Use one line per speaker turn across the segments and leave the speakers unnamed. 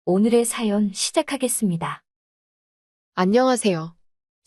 오늘의 사연 시작하겠습니다.
안녕하세요.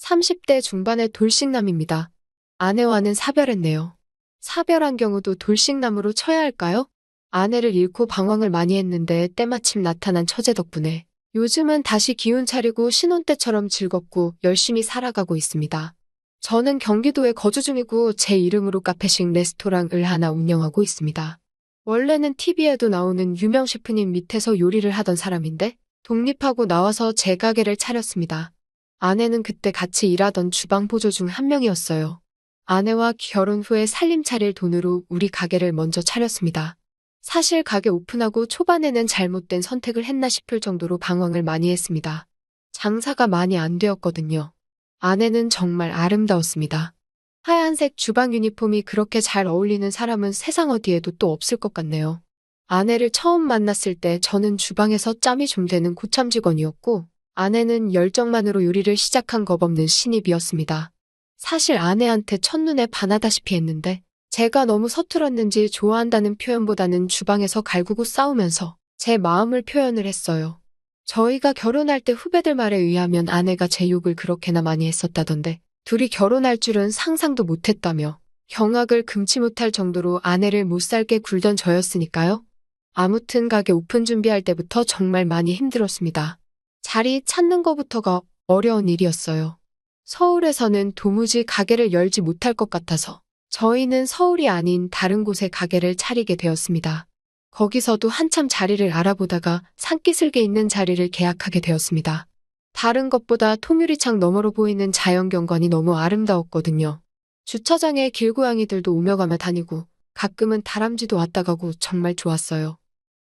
30대 중반의 돌싱남입니다. 아내와는 사별했네요. 사별한 경우도 돌싱남으로 쳐야 할까요? 아내를 잃고 방황을 많이 했는데 때마침 나타난 처제 덕분에 요즘은 다시 기운 차리고 신혼 때처럼 즐겁고 열심히 살아가고 있습니다. 저는 경기도에 거주 중이고 제 이름으로 카페식 레스토랑을 하나 운영하고 있습니다. 원래는 TV에도 나오는 유명 셰프님 밑에서 요리를 하던 사람인데 독립하고 나와서 제 가게를 차렸습니다. 아내는 그때 같이 일하던 주방 보조 중 한 명이었어요. 아내와 결혼 후에 살림 차릴 돈으로 우리 가게를 먼저 차렸습니다. 사실 가게 오픈하고 초반에는 잘못된 선택을 했나 싶을 정도로 방황을 많이 했습니다. 장사가 많이 안 되었거든요. 아내는 정말 아름다웠습니다. 하얀색 주방 유니폼이 그렇게 잘 어울리는 사람은 세상 어디에도 또 없을 것 같네요. 아내를 처음 만났을 때 저는 주방에서 짬이 좀 되는 고참 직원이었고, 아내는 열정만으로 요리를 시작한 겁없는 신입이었습니다. 사실 아내한테 첫눈에 반하다시피 했는데, 제가 너무 서툴었는지 좋아한다는 표현보다는 주방에서 갈구고 싸우면서 제 마음을 표현을 했어요. 저희가 결혼할 때 후배들 말에 의하면 아내가 제 욕을 그렇게나 많이 했었다던데, 둘이 결혼할 줄은 상상도 못했다며 경악을 금치 못할 정도로 아내를 못 살게 굴던 저였으니까요. 아무튼 가게 오픈 준비할 때부터 정말 많이 힘들었습니다. 자리 찾는 것부터가 어려운 일이었어요. 서울에서는 도무지 가게를 열지 못할 것 같아서 저희는 서울이 아닌 다른 곳에 가게를 차리게 되었습니다. 거기서도 한참 자리를 알아보다가 산기슭에 있는 자리를 계약하게 되었습니다. 다른 것보다 통유리창 너머로 보이는 자연경관이 너무 아름다웠거든요. 주차장에 길고양이들도 오며 가며 다니고 가끔은 다람쥐도 왔다 가고 정말 좋았어요.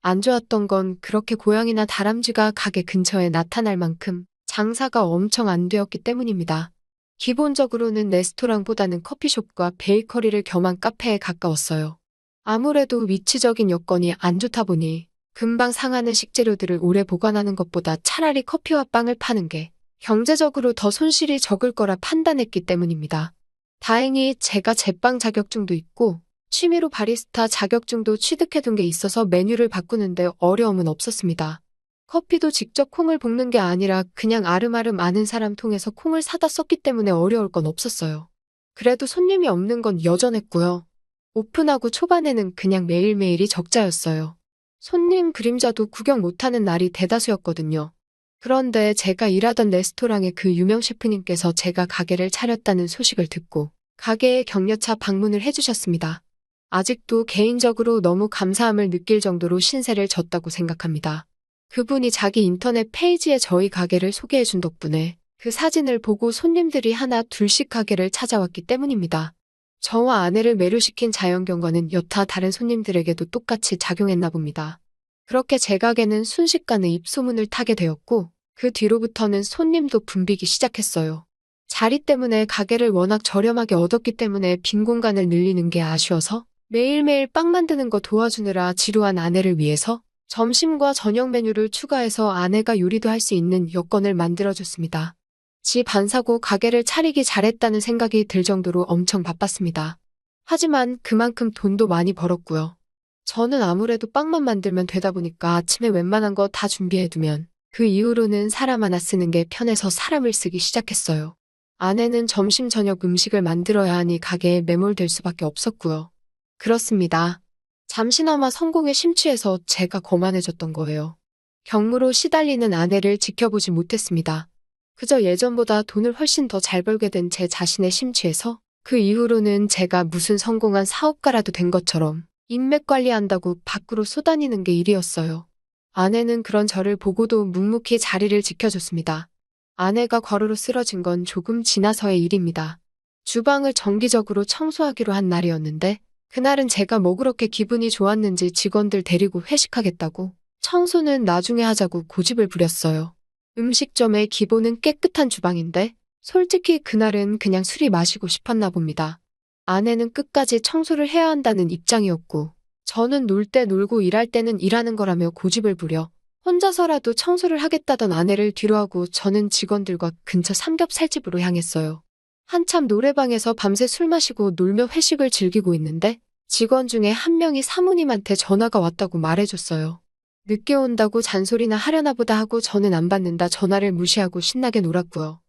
안 좋았던 건 그렇게 고양이나 다람쥐가 가게 근처에 나타날 만큼 장사가 엄청 안 되었기 때문입니다. 기본적으로는 레스토랑보다는 커피숍과 베이커리를 겸한 카페에 가까웠어요. 아무래도 위치적인 여건이 안 좋다 보니 금방 상하는 식재료들을 오래 보관하는 것보다 차라리 커피와 빵을 파는 게 경제적으로 더 손실이 적을 거라 판단했기 때문입니다. 다행히 제가 제빵 자격증도 있고 취미로 바리스타 자격증도 취득해둔 게 있어서 메뉴를 바꾸는데 어려움은 없었습니다. 커피도 직접 콩을 볶는 게 아니라 그냥 아름아름 아는 사람 통해서 콩을 사다 썼기 때문에 어려울 건 없었어요. 그래도 손님이 없는 건 여전했고요. 오픈하고 초반에는 그냥 매일매일이 적자였어요. 손님 그림자도 구경 못하는 날이 대다수였거든요. 그런데 제가 일하던 레스토랑의 그 유명 셰프님께서 제가 가게를 차렸다는 소식을 듣고 가게에 격려차 방문을 해주셨습니다. 아직도 개인적으로 너무 감사함을 느낄 정도로 신세를 졌다고 생각합니다. 그분이 자기 인터넷 페이지에 저희 가게를 소개해준 덕분에 그 사진을 보고 손님들이 하나 둘씩 가게를 찾아왔기 때문입니다. 저와 아내를 매료시킨 자연경관은 여타 다른 손님들에게도 똑같이 작용했나 봅니다. 그렇게 제 가게는 순식간에 입소문을 타게 되었고 그 뒤로부터는 손님도 붐비기 시작했어요. 자리 때문에 가게를 워낙 저렴하게 얻었기 때문에 빈 공간을 늘리는 게 아쉬워서 매일매일 빵 만드는 거 도와주느라 지루한 아내를 위해서 점심과 저녁 메뉴를 추가해서 아내가 요리도 할 수 있는 여건을 만들어줬습니다. 집 안 사고 가게를 차리기 잘했다는 생각이 들 정도로 엄청 바빴습니다. 하지만 그만큼 돈도 많이 벌었고요. 저는 아무래도 빵만 만들면 되다 보니까 아침에 웬만한 거 다 준비해두면 그 이후로는 사람 하나 쓰는 게 편해서 사람을 쓰기 시작했어요. 아내는 점심 저녁 음식을 만들어야 하니 가게에 매몰될 수밖에 없었고요. 그렇습니다. 잠시나마 성공에 심취해서 제가 거만해졌던 거예요. 경무로 시달리는 아내를 지켜보지 못했습니다. 그저 예전보다 돈을 훨씬 더 잘 벌게 된 제 자신에 심취해서 그 이후로는 제가 무슨 성공한 사업가라도 된 것처럼 인맥 관리한다고 밖으로 쏘다니는 게 일이었어요. 아내는 그런 저를 보고도 묵묵히 자리를 지켜줬습니다. 아내가 과로로 쓰러진 건 조금 지나서의 일입니다. 주방을 정기적으로 청소하기로 한 날이었는데 그날은 제가 뭐 그렇게 기분이 좋았는지 직원들 데리고 회식하겠다고 청소는 나중에 하자고 고집을 부렸어요. 음식점의 기본은 깨끗한 주방인데 솔직히 그날은 그냥 술이 마시고 싶었나 봅니다. 아내는 끝까지 청소를 해야 한다는 입장이었고 저는 놀 때 놀고 일할 때는 일하는 거라며 고집을 부려 혼자서라도 청소를 하겠다던 아내를 뒤로하고 저는 직원들과 근처 삼겹살집으로 향했어요. 한참 노래방에서 밤새 술 마시고 놀며 회식을 즐기고 있는데 직원 중에 한 명이 사모님한테 전화가 왔다고 말해줬어요. 늦게 온다고 잔소리나 하려나 보다 하고 저는 안 받는다 전화를 무시하고 신나게 놀았고요.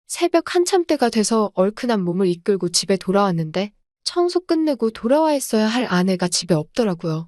새벽 한참때가 돼서 얼큰한 몸을 이끌고 집에 돌아왔는데 청소 끝내고 돌아와 있어야 할 아내가 집에 없더라고요.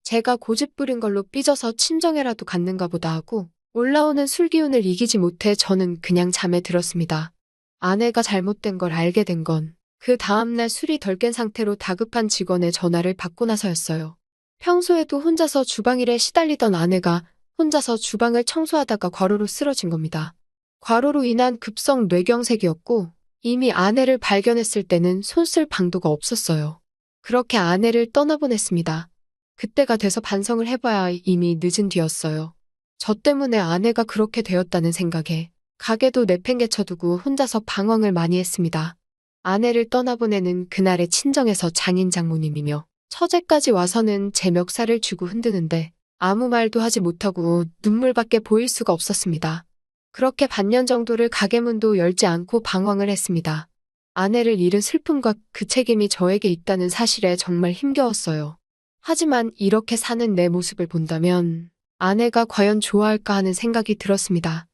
제가 고집 부린 걸로 삐져서 친정에라도 갔는가 보다 하고 올라오는 술 기운을 이기지 못해 저는 그냥 잠에 들었습니다. 아내가 잘못된 걸 알게 된 건 그 다음날 술이 덜 깬 상태로 다급한 직원의 전화를 받고 나서였어요. 평소에도 혼자서 주방일에 시달리던 아내가 혼자서 주방을 청소하다가 과로로 쓰러진 겁니다. 과로로 인한 급성 뇌경색이었고 이미 아내를 발견했을 때는 손쓸 방도가 없었어요. 그렇게 아내를 떠나보냈습니다. 그때가 돼서 반성을 해봐야 이미 늦은 뒤였어요. 저 때문에 아내가 그렇게 되었다는 생각에 가게도 내팽개쳐두고 혼자서 방황을 많이 했습니다. 아내를 떠나보내는 그날의 친정에서 장인 장모님이며 처제까지 와서는 제 멱살을 쥐고 흔드는데 아무 말도 하지 못하고 눈물밖에 보일 수가 없었습니다. 그렇게 반년 정도를 가게 문도 열지 않고 방황을 했습니다. 아내를 잃은 슬픔과 그 책임이 저에게 있다는 사실에 정말 힘겨웠어요. 하지만 이렇게 사는 내 모습을 본다면 아내가 과연 좋아할까 하는 생각이 들었습니다.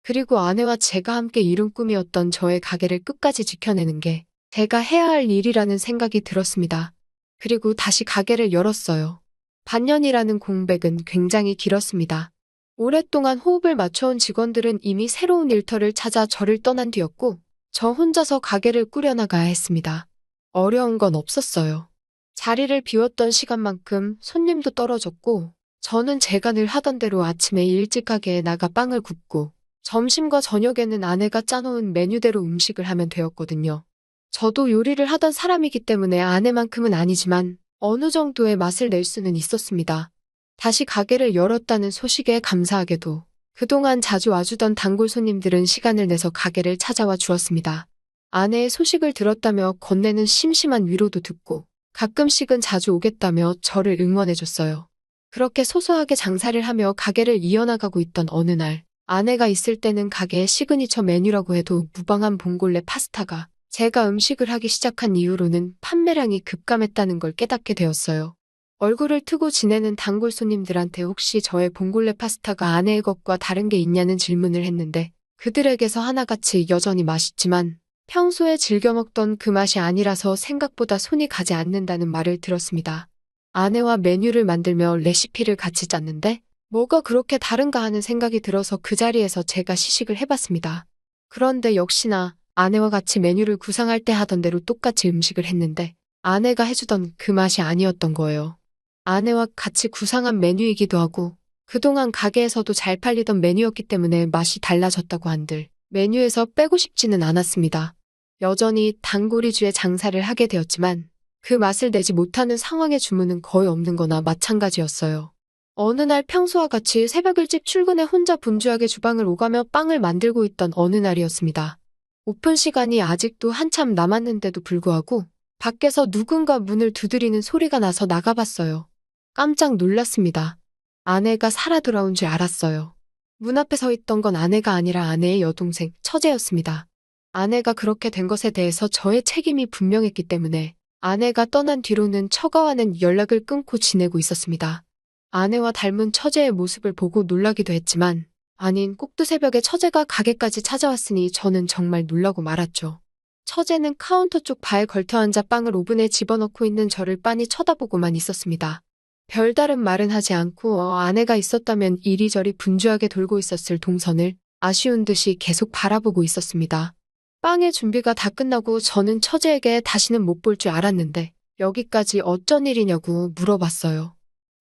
그리고 아내와 제가 함께 이룬 꿈이었던 저의 가게를 끝까지 지켜내는 게 제가 해야 할 일이라는 생각이 들었습니다. 그리고 다시 가게를 열었어요. 반년이라는 공백은 굉장히 길었습니다. 오랫동안 호흡을 맞춰온 직원들은 이미 새로운 일터를 찾아 저를 떠난 뒤였고 저 혼자서 가게를 꾸려나가야 했습니다. 어려운 건 없었어요. 자리를 비웠던 시간만큼 손님도 떨어졌고 저는 제가 늘 하던 대로 아침에 일찍 가게에 나가 빵을 굽고 점심과 저녁에는 아내가 짜놓은 메뉴대로 음식을 하면 되었거든요. 저도 요리를 하던 사람이기 때문에 아내만큼은 아니지만 어느 정도의 맛을 낼 수는 있었습니다. 다시 가게를 열었다는 소식에 감사하게도 그동안 자주 와주던 단골 손님들은 시간을 내서 가게를 찾아와 주었습니다. 아내의 소식을 들었다며 건네는 심심한 위로도 듣고 가끔씩은 자주 오겠다며 저를 응원해줬어요. 그렇게 소소하게 장사를 하며 가게를 이어나가고 있던 어느 날 아내가 있을 때는 가게의 시그니처 메뉴라고 해도 무방한 봉골레 파스타가 제가 음식을 하기 시작한 이후로는 판매량이 급감했다는 걸 깨닫게 되었어요. 얼굴을 트고 지내는 단골 손님들한테 혹시 저의 봉골레 파스타가 아내의 것과 다른 게 있냐는 질문을 했는데 그들에게서 하나같이 여전히 맛있지만 평소에 즐겨 먹던 그 맛이 아니라서 생각보다 손이 가지 않는다는 말을 들었습니다. 아내와 메뉴를 만들며 레시피를 같이 짰는데 뭐가 그렇게 다른가 하는 생각이 들어서 그 자리에서 제가 시식을 해봤습니다. 그런데 역시나 아내와 같이 메뉴를 구상할 때 하던 대로 똑같이 음식을 했는데 아내가 해주던 그 맛이 아니었던 거예요. 아내와 같이 구상한 메뉴이기도 하고 그동안 가게에서도 잘 팔리던 메뉴였기 때문에 맛이 달라졌다고 한들 메뉴에서 빼고 싶지는 않았습니다. 여전히 단골 위주의 장사를 하게 되었지만 그 맛을 내지 못하는 상황의 주문은 거의 없는 거나 마찬가지였어요. 어느 날 평소와 같이 새벽 일찍 출근해 혼자 분주하게 주방을 오가며 빵을 만들고 있던 어느 날이었습니다. 오픈 시간이 아직도 한참 남았는데도 불구하고 밖에서 누군가 문을 두드리는 소리가 나서 나가봤어요. 깜짝 놀랐습니다. 아내가 살아 돌아온 줄 알았어요. 문 앞에 서 있던 건 아내가 아니라 아내의 여동생, 처제였습니다. 아내가 그렇게 된 것에 대해서 저의 책임이 분명했기 때문에 아내가 떠난 뒤로는 처가와는 연락을 끊고 지내고 있었습니다. 아내와 닮은 처제의 모습을 보고 놀라기도 했지만 아닌 꼭두 새벽에 처제가 가게까지 찾아왔으니 저는 정말 놀라고 말았죠. 처제는 카운터 쪽 바에 걸터앉아 빵을 오븐에 집어넣고 있는 저를 빤히 쳐다보고만 있었습니다. 별다른 말은 하지 않고 아내가 있었다면 이리저리 분주하게 돌고 있었을 동선을 아쉬운 듯이 계속 바라보고 있었습니다. 빵의 준비가 다 끝나고 저는 처제에게 다시는 못 볼 줄 알았는데 여기까지 어쩐 일이냐고 물어봤어요.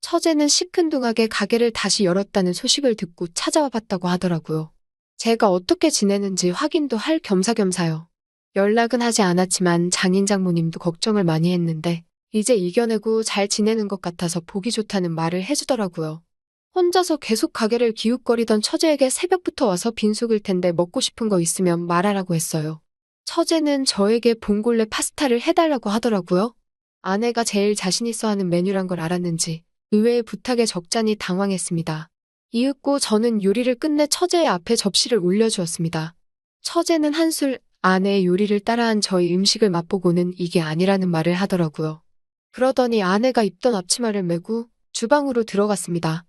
처제는 시큰둥하게 가게를 다시 열었다는 소식을 듣고 찾아와 봤다고 하더라고요. 제가 어떻게 지내는지 확인도 할 겸사겸사요. 연락은 하지 않았지만 장인 장모님도 걱정을 많이 했는데 이제 이겨내고 잘 지내는 것 같아서 보기 좋다는 말을 해주더라고요. 혼자서 계속 가게를 기웃거리던 처제에게 새벽부터 와서 빈속일 텐데 먹고 싶은 거 있으면 말하라고 했어요. 처제는 저에게 봉골레 파스타를 해달라고 하더라고요. 아내가 제일 자신 있어 하는 메뉴란 걸 알았는지 의외의 부탁에 적잖이 당황했습니다. 이윽고 저는 요리를 끝내 처제의 앞에 접시를 올려주었습니다. 처제는 한술 아내의 요리를 따라한 저희 음식을 맛보고는 이게 아니라는 말을 하더라고요. 그러더니 아내가 입던 앞치마를 메고 주방으로 들어갔습니다.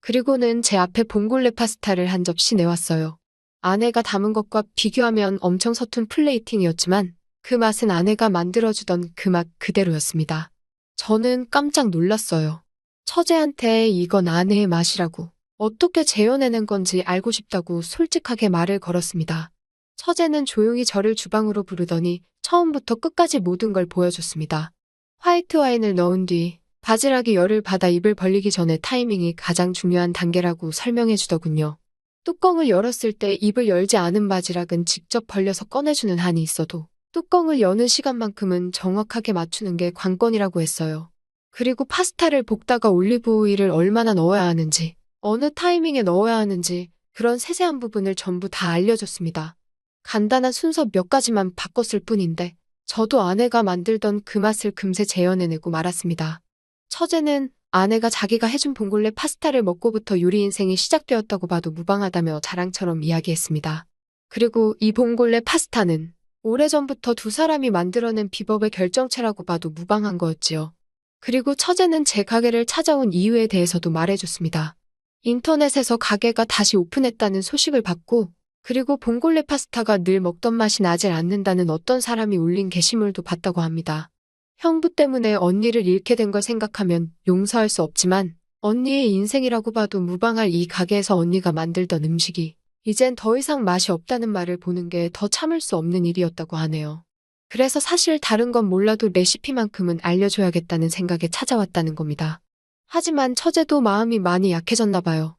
그리고는 제 앞에 봉골레 파스타를 한 접시 내왔어요. 아내가 담은 것과 비교하면 엄청 서툰 플레이팅이었지만 그 맛은 아내가 만들어주던 그 맛 그대로였습니다. 저는 깜짝 놀랐어요. 처제한테 이건 아내의 맛이라고 어떻게 재현해낸 건지 알고 싶다고 솔직하게 말을 걸었습니다. 처제는 조용히 저를 주방으로 부르더니 처음부터 끝까지 모든 걸 보여줬습니다. 화이트 와인을 넣은 뒤 바지락이 열을 받아 입을 벌리기 전에 타이밍이 가장 중요한 단계라고 설명해 주더군요. 뚜껑을 열었을 때 입을 열지 않은 바지락은 직접 벌려서 꺼내주는 한이 있어도 뚜껑을 여는 시간만큼은 정확하게 맞추는 게 관건이라고 했어요. 그리고 파스타를 볶다가 올리브 오일을 얼마나 넣어야 하는지, 어느 타이밍에 넣어야 하는지 그런 세세한 부분을 전부 다 알려줬습니다. 간단한 순서 몇 가지만 바꿨을 뿐인데 저도 아내가 만들던 그 맛을 금세 재현해내고 말았습니다. 처제는 아내가 자기가 해준 봉골레 파스타를 먹고부터 요리 인생이 시작되었다고 봐도 무방하다며 자랑처럼 이야기했습니다. 그리고 이 봉골레 파스타는 오래전부터 두 사람이 만들어낸 비법의 결정체라고 봐도 무방한 거였지요. 그리고 처제는 제 가게를 찾아온 이유에 대해서도 말해줬습니다. 인터넷에서 가게가 다시 오픈했다는 소식을 받고 그리고 봉골레 파스타가 늘 먹던 맛이 나질 않는다는 어떤 사람이 올린 게시물도 봤다고 합니다. 형부 때문에 언니를 잃게 된 걸 생각하면 용서할 수 없지만 언니의 인생이라고 봐도 무방할 이 가게에서 언니가 만들던 음식이 이젠 더 이상 맛이 없다는 말을 보는 게 더 참을 수 없는 일이었다고 하네요. 그래서 사실 다른 건 몰라도 레시피만큼은 알려줘야겠다는 생각에 찾아왔다는 겁니다. 하지만 처제도 마음이 많이 약해졌나 봐요.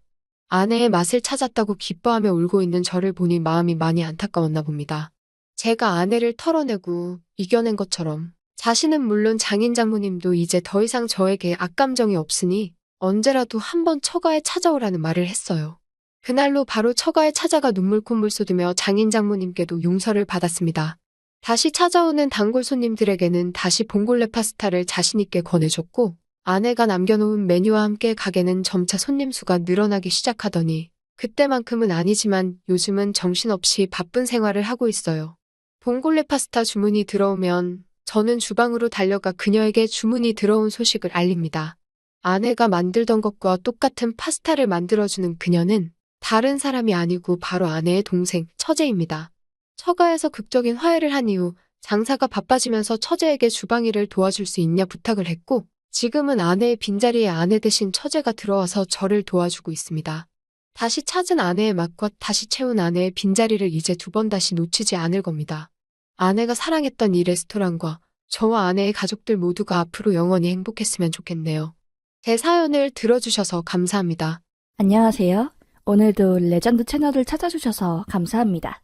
아내의 맛을 찾았다고 기뻐하며 울고 있는 저를 보니 마음이 많이 안타까웠나 봅니다. 제가 아내를 털어내고 이겨낸 것처럼 자신은 물론 장인 장모님도 이제 더 이상 저에게 악감정이 없으니 언제라도 한번 처가에 찾아오라는 말을 했어요. 그날로 바로 처가에 찾아가 눈물 콧물 쏟으며 장인 장모님께도 용서를 받았습니다. 다시 찾아오는 단골 손님들에게는 다시 봉골레 파스타를 자신있게 권해줬고 아내가 남겨놓은 메뉴와 함께 가게는 점차 손님 수가 늘어나기 시작하더니 그때만큼은 아니지만 요즘은 정신없이 바쁜 생활을 하고 있어요. 봉골레 파스타 주문이 들어오면 저는 주방으로 달려가 그녀에게 주문이 들어온 소식을 알립니다. 아내가 만들던 것과 똑같은 파스타를 만들어주는 그녀는 다른 사람이 아니고 바로 아내의 동생 처제입니다. 처가에서 극적인 화해를 한 이후 장사가 바빠지면서 처제에게 주방 일을 도와줄 수 있냐 부탁을 했고 지금은 아내의 빈자리에 아내 대신 처제가 들어와서 저를 도와주고 있습니다. 다시 찾은 아내의 맛과 다시 채운 아내의 빈자리를 이제 두 번 다시 놓치지 않을 겁니다. 아내가 사랑했던 이 레스토랑과 저와 아내의 가족들 모두가 앞으로 영원히 행복했으면 좋겠네요. 제 사연을 들어주셔서 감사합니다.
안녕하세요. 오늘도 레전드 채널을 찾아주셔서 감사합니다.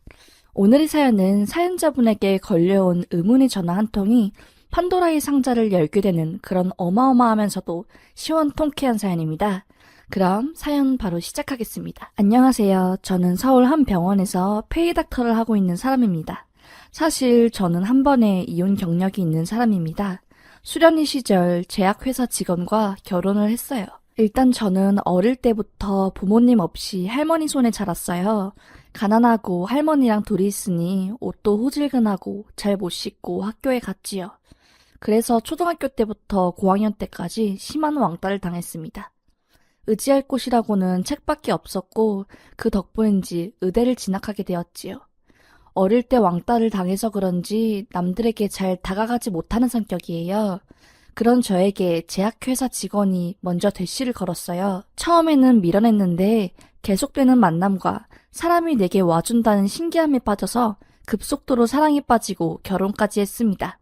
오늘의 사연은 사연자분에게 걸려온 의문의 전화 한 통이 판도라의 상자를 열게 되는 그런 어마어마하면서도 시원통쾌한 사연입니다. 그럼 사연 바로 시작하겠습니다. 안녕하세요. 저는 서울 한 병원에서 페이닥터를 하고 있는 사람입니다. 사실 저는 한 번에 이혼 경력이 있는 사람입니다. 수련의 시절 제약회사 직원과 결혼을 했어요. 일단 저는 어릴 때부터 부모님 없이 할머니 손에 자랐어요. 가난하고 할머니랑 둘이 있으니 옷도 호질근하고 잘 못 씻고 학교에 갔지요. 그래서 초등학교 때부터 고학년 때까지 심한 왕따를 당했습니다. 의지할 곳이라고는 책밖에 없었고 그 덕분인지 의대를 진학하게 되었지요. 어릴 때 왕따를 당해서 그런지 남들에게 잘 다가가지 못하는 성격이에요. 그런 저에게 제약회사 직원이 먼저 대시를 걸었어요. 처음에는 미련했는데 계속되는 만남과 사람이 내게 와준다는 신기함에 빠져서 급속도로 사랑에 빠지고 결혼까지 했습니다.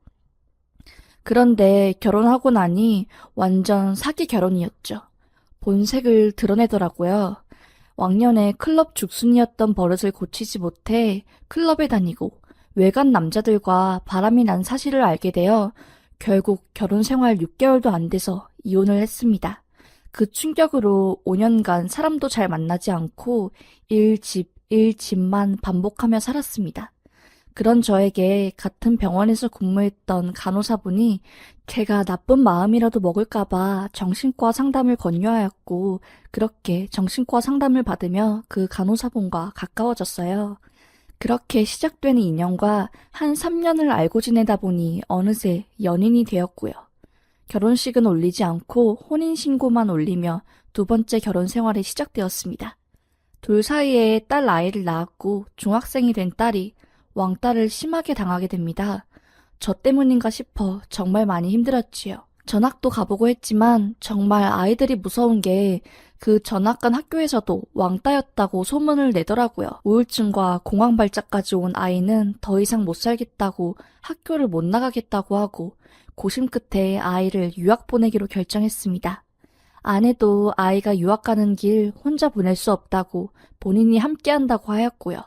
그런데 결혼하고 나니 완전 사기 결혼이었죠. 본색을 드러내더라고요. 왕년에 클럽 죽순이었던 버릇을 고치지 못해 클럽에 다니고 외간 남자들과 바람이 난 사실을 알게 되어 결국 결혼 생활 6개월도 안 돼서 이혼을 했습니다. 그 충격으로 5년간 사람도 잘 만나지 않고 일집만 반복하며 살았습니다. 그런 저에게 같은 병원에서 근무했던 간호사분이 제가 나쁜 마음이라도 먹을까봐 정신과 상담을 권유하였고 그렇게 정신과 상담을 받으며 그 간호사분과 가까워졌어요. 그렇게 시작된 인연과 한 3년을 알고 지내다 보니 어느새 연인이 되었고요. 결혼식은 올리지 않고 혼인신고만 올리며 두 번째 결혼 생활이 시작되었습니다. 둘 사이에 딸 아이를 낳았고 중학생이 된 딸이 왕따를 심하게 당하게 됩니다. 저 때문인가 싶어 정말 많이 힘들었지요. 전학도 가보고 했지만 정말 아이들이 무서운 게 그 전학 간 학교에서도 왕따였다고 소문을 내더라고요. 우울증과 공황발작까지 온 아이는 더 이상 못 살겠다고 학교를 못 나가겠다고 하고 고심 끝에 아이를 유학 보내기로 결정했습니다. 아내도 아이가 유학 가는 길 혼자 보낼 수 없다고 본인이 함께 한다고 하였고요.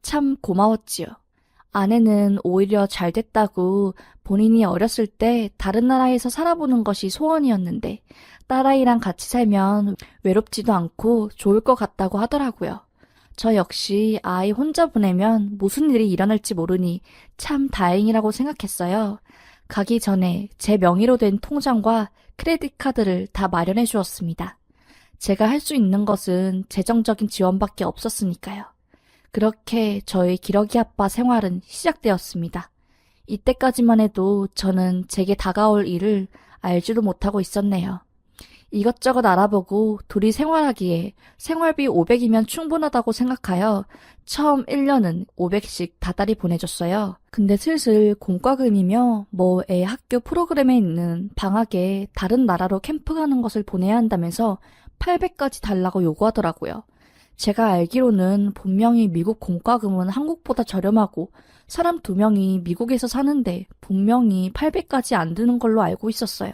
참 고마웠지요. 아내는 오히려 잘 됐다고 본인이 어렸을 때 다른 나라에서 살아보는 것이 소원이었는데 딸아이랑 같이 살면 외롭지도 않고 좋을 것 같다고 하더라고요. 저 역시 아이 혼자 보내면 무슨 일이 일어날지 모르니 참 다행이라고 생각했어요. 가기 전에 제 명의로 된 통장과 크레딧 카드를 다 마련해 주었습니다. 제가 할 수 있는 것은 재정적인 지원밖에 없었으니까요. 그렇게 저희 기러기 아빠 생활은 시작되었습니다. 이때까지만 해도 저는 제게 다가올 일을 알지도 못하고 있었네요. 이것저것 알아보고 둘이 생활하기에 생활비 500이면 충분하다고 생각하여 처음 1년은 500씩 다달이 보내줬어요. 근데 슬슬 공과금이며 애 학교 프로그램에 있는 방학에 다른 나라로 캠프 가는 것을 보내야 한다면서 800까지 달라고 요구하더라고요. 제가 알기로는 분명히 미국 공과금은 한국보다 저렴하고 사람 2명이 미국에서 사는데 분명히 800까지 안 드는 걸로 알고 있었어요.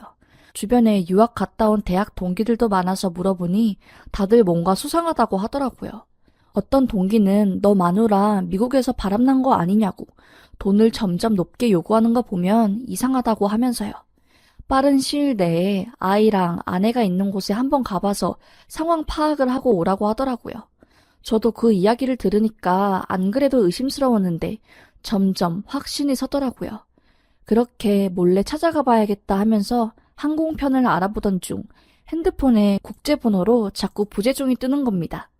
주변에 유학 갔다 온 대학 동기들도 많아서 물어보니 다들 뭔가 수상하다고 하더라고요. 어떤 동기는 너 마누라 미국에서 바람난 거 아니냐고 돈을 점점 높게 요구하는 거 보면 이상하다고 하면서요. 빠른 시일 내에 아이랑 아내가 있는 곳에 한번 가봐서 상황 파악을 하고 오라고 하더라고요. 저도 그 이야기를 들으니까 안 그래도 의심스러웠는데 점점 확신이 서더라고요. 그렇게 몰래 찾아가 봐야겠다 하면서 항공편을 알아보던 중 핸드폰에 국제번호로 자꾸 부재중이 뜨는 겁니다.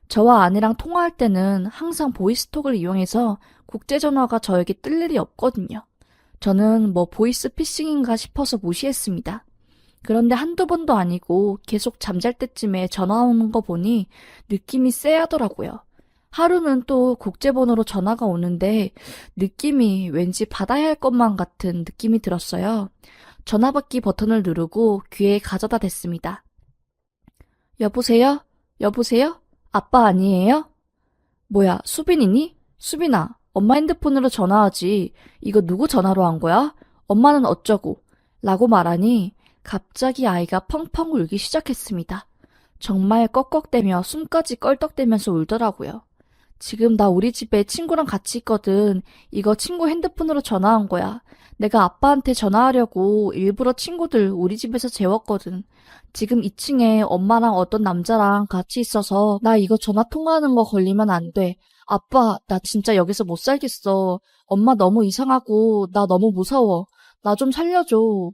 저와 아내랑 통화할 때는 항상 보이스톡을 이용해서 국제전화가 저에게 뜰 일이 없거든요. 저는 보이스 피싱인가 싶어서 무시했습니다. 그런데 한두 번도 아니고 계속 잠잘 때쯤에 전화 오는 거 보니 느낌이 쎄하더라고요. 하루는 또 국제번호로 전화가 오는데 느낌이 왠지 받아야 할 것만 같은 느낌이 들었어요. 전화받기 버튼을 누르고 귀에 가져다 댔습니다. 여보세요? 여보세요? 아빠 아니에요? 뭐야, 수빈이니? 수빈아, 엄마 핸드폰으로 전화하지. 이거 누구 전화로 한 거야? 엄마는 어쩌고? 라고 말하니 갑자기 아이가 펑펑 울기 시작했습니다. 정말 꺽꺽대며 숨까지 껄떡대면서 울더라고요. 지금 나 우리 집에 친구랑 같이 있거든. 이거 친구 핸드폰으로 전화한 거야. 내가 아빠한테 전화하려고 일부러 친구들 우리 집에서 재웠거든. 지금 2층에 엄마랑 어떤 남자랑 같이 있어서 나 이거 전화 통화하는 거 걸리면 안 돼. 아빠, 나 진짜 여기서 못 살겠어. 엄마 너무 이상하고 나 너무 무서워. 나 좀 살려줘.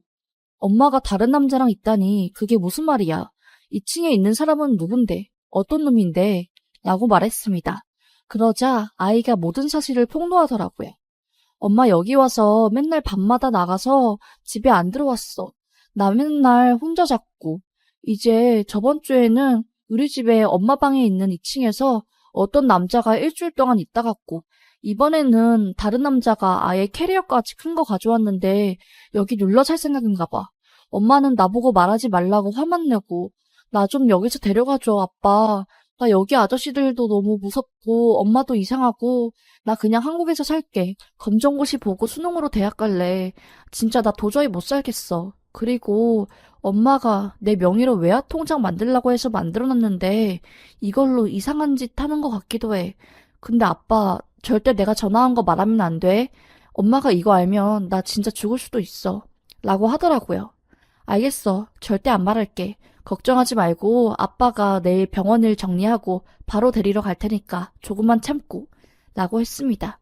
엄마가 다른 남자랑 있다니 그게 무슨 말이야. 2층에 있는 사람은 누군데? 어떤 놈인데? 라고 말했습니다. 그러자 아이가 모든 사실을 폭로하더라고요. 엄마 여기 와서 맨날 밤마다 나가서 집에 안 들어왔어. 나 맨날 혼자 잤고. 이제 저번 주에는 우리 집에 엄마 방에 있는 2층에서 어떤 남자가 일주일 동안 있다 갔고, 이번에는 다른 남자가 아예 캐리어까지 큰 거 가져왔는데 여기 눌러 살 생각인가 봐. 엄마는 나보고 말하지 말라고 화만 내고 나 좀 여기서 데려가줘, 아빠. 나 여기 아저씨들도 너무 무섭고 엄마도 이상하고 나 그냥 한국에서 살게. 검정고시 보고 수능으로 대학 갈래. 진짜 나 도저히 못 살겠어. 그리고 엄마가 내 명의로 외화 통장 만들라고 해서 만들어놨는데 이걸로 이상한 짓 하는 것 같기도 해. 근데 아빠, 절대 내가 전화한 거 말하면 안 돼. 엄마가 이거 알면 나 진짜 죽을 수도 있어. 라고 하더라고요. 알겠어. 절대 안 말할게. 걱정하지 말고 아빠가 내일 병원을 정리하고 바로 데리러 갈 테니까 조금만 참고. 라고 했습니다.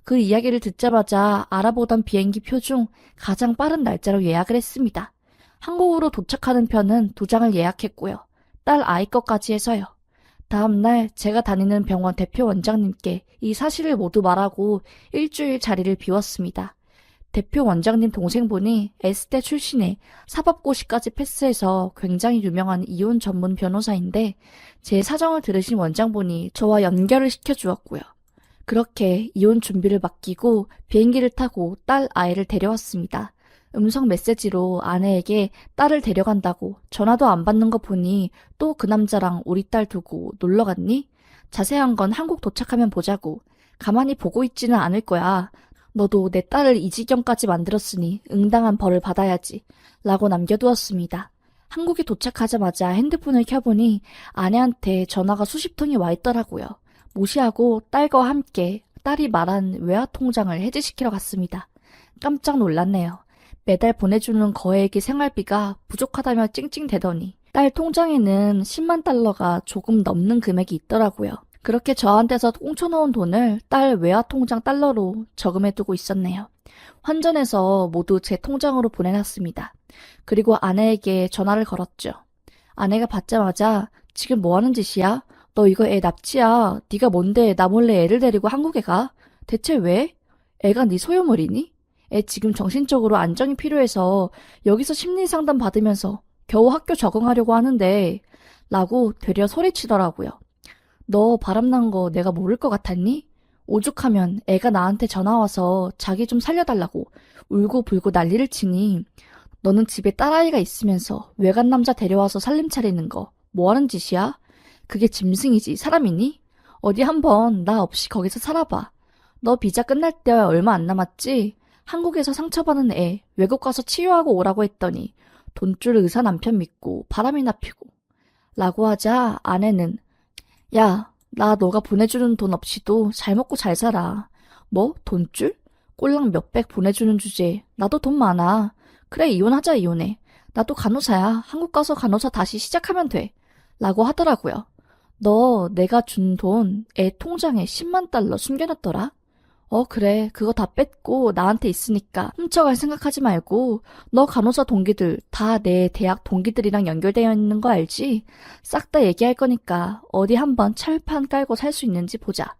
그 이야기를 듣자마자 알아보던 비행기 표 중 가장 빠른 날짜로 예약을 했습니다. 한국으로 도착하는 편은 2장을 예약했고요. 딸 아이 것까지 해서요. 다음날 제가 다니는 병원 대표 원장님께 이 사실을 모두 말하고 일주일 자리를 비웠습니다. 대표 원장님 동생분이 S대 출신에 사법고시까지 패스해서 굉장히 유명한 이혼 전문 변호사인데 제 사정을 들으신 원장분이 저와 연결을 시켜주었고요. 그렇게 이혼 준비를 맡기고 비행기를 타고 딸 아이를 데려왔습니다. 음성 메시지로 아내에게 딸을 데려간다고 전화도 안 받는 거 보니 또 그 남자랑 우리 딸 두고 놀러 갔니? 자세한 건 한국 도착하면 보자고. 가만히 보고 있지는 않을 거야. 너도 내 딸을 이 지경까지 만들었으니 응당한 벌을 받아야지. 라고 남겨두었습니다. 한국에 도착하자마자 핸드폰을 켜보니 아내한테 전화가 수십 통이 와 있더라고요. 무시하고 딸과 함께 딸이 말한 외화 통장을 해지시키러 갔습니다. 깜짝 놀랐네요. 매달 보내주는 거액의 생활비가 부족하다며 찡찡대더니 딸 통장에는 10만 달러가 조금 넘는 금액이 있더라고요. 그렇게 저한테서 꽁쳐놓은 돈을 딸 외화 통장 달러로 저금해두고 있었네요. 환전해서 모두 제 통장으로 보내놨습니다. 그리고 아내에게 전화를 걸었죠. 아내가 받자마자 지금 뭐 하는 짓이야? 너 이거 애 납치야. 네가 뭔데 나 몰래 애를 데리고 한국에 가? 대체 왜? 애가 네 소유물이니? 애 지금 정신적으로 안정이 필요해서 여기서 심리상담 받으면서 겨우 학교 적응하려고 하는데 라고 되려 소리치더라고요. 너 바람난 거 내가 모를 것 같았니? 오죽하면 애가 나한테 전화와서 자기 좀 살려달라고 울고불고 난리를 치니 너는 집에 딸아이가 있으면서 외간 남자 데려와서 살림 차리는 거 뭐하는 짓이야? 그게 짐승이지 사람이니? 어디 한번 나 없이 거기서 살아봐. 너 비자 끝날 때 얼마 안 남았지? 한국에서 상처받은 애 외국 가서 치유하고 오라고 했더니 돈줄 의사 남편 믿고 바람이나 피고 라고 하자 아내는 야, 나 너가 보내주는 돈 없이도 잘 먹고 잘 살아. 뭐? 돈줄? 꼴랑 몇백 보내주는 주제에 나도 돈 많아. 그래 이혼하자 이혼해. 나도 간호사야. 한국 가서 간호사 다시 시작하면 돼. 라고 하더라고요. 너 내가 준 돈 애 통장에 10만 달러 숨겨놨더라? 그래. 그거 다 뺐고 나한테 있으니까 훔쳐갈 생각하지 말고 너 간호사 동기들 다 내 대학 동기들이랑 연결되어 있는 거 알지? 싹 다 얘기할 거니까 어디 한번 철판 깔고 살 수 있는지 보자.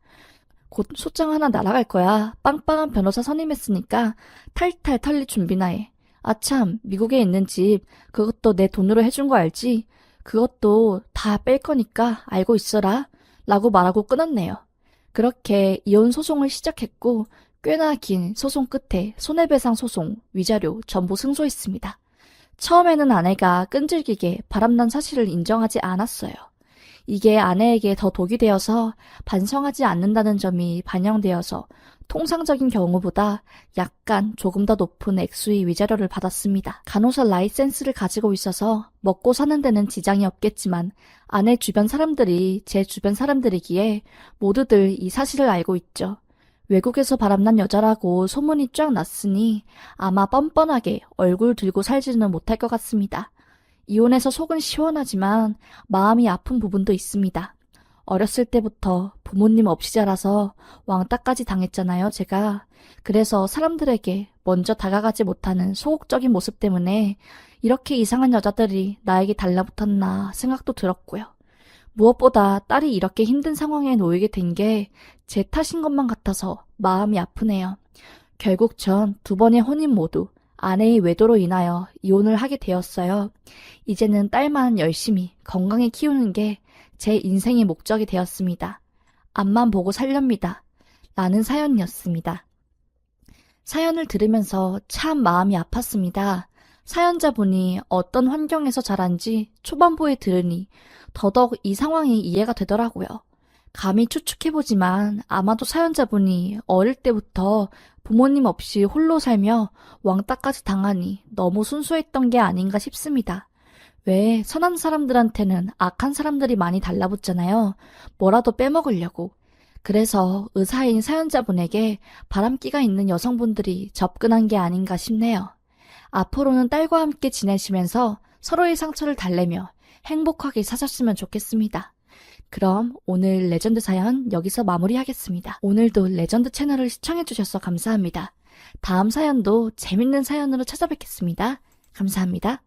곧 소장 하나 날아갈 거야. 빵빵한 변호사 선임했으니까 탈탈 털릴 준비나 해. 아참, 미국에 있는 집 그것도 내 돈으로 해준 거 알지? 그것도 다 뺄 거니까 알고 있어라. 라고 말하고 끊었네요. 그렇게 이혼 소송을 시작했고 꽤나 긴 소송 끝에 손해배상 소송, 위자료 전부 승소했습니다. 처음에는 아내가 끈질기게 바람난 사실을 인정하지 않았어요. 이게 아내에게 더 독이 되어서 반성하지 않는다는 점이 반영되어서 통상적인 경우보다 약간 조금 더 높은 액수의 위자료를 받았습니다. 간호사 라이센스를 가지고 있어서 먹고 사는 데는 지장이 없겠지만 아내 주변 사람들이 제 주변 사람들이기에 모두들 이 사실을 알고 있죠. 외국에서 바람난 여자라고 소문이 쫙 났으니 아마 뻔뻔하게 얼굴 들고 살지는 못할 것 같습니다. 이혼해서 속은 시원하지만 마음이 아픈 부분도 있습니다. 어렸을 때부터 부모님 없이 자라서 왕따까지 당했잖아요, 제가. 그래서 사람들에게 먼저 다가가지 못하는 소극적인 모습 때문에 이렇게 이상한 여자들이 나에게 달라붙었나 생각도 들었고요. 무엇보다 딸이 이렇게 힘든 상황에 놓이게 된 게 제 탓인 것만 같아서 마음이 아프네요. 결국 전 두 번의 혼인 모두 아내의 외도로 인하여 이혼을 하게 되었어요. 이제는 딸만 열심히 건강히 키우는 게 제 인생의 목적이 되었습니다. 앞만 보고 살렵니다. 라는 사연이었습니다. 사연을 들으면서 참 마음이 아팠습니다. 사연자분이 어떤 환경에서 자란지 초반부에 들으니 더더욱 이 상황이 이해가 되더라고요. 감히 추측해보지만 아마도 사연자분이 어릴 때부터 부모님 없이 홀로 살며 왕따까지 당하니 너무 순수했던 게 아닌가 싶습니다. 왜 선한 사람들한테는 악한 사람들이 많이 달라붙잖아요. 뭐라도 빼먹으려고. 그래서 의사인 사연자분에게 바람기가 있는 여성분들이 접근한 게 아닌가 싶네요. 앞으로는 딸과 함께 지내시면서 서로의 상처를 달래며 행복하게 사셨으면 좋겠습니다. 그럼 오늘 레전드 사연 여기서 마무리하겠습니다. 오늘도 레전드 채널을 시청해주셔서 감사합니다. 다음 사연도 재밌는 사연으로 찾아뵙겠습니다. 감사합니다.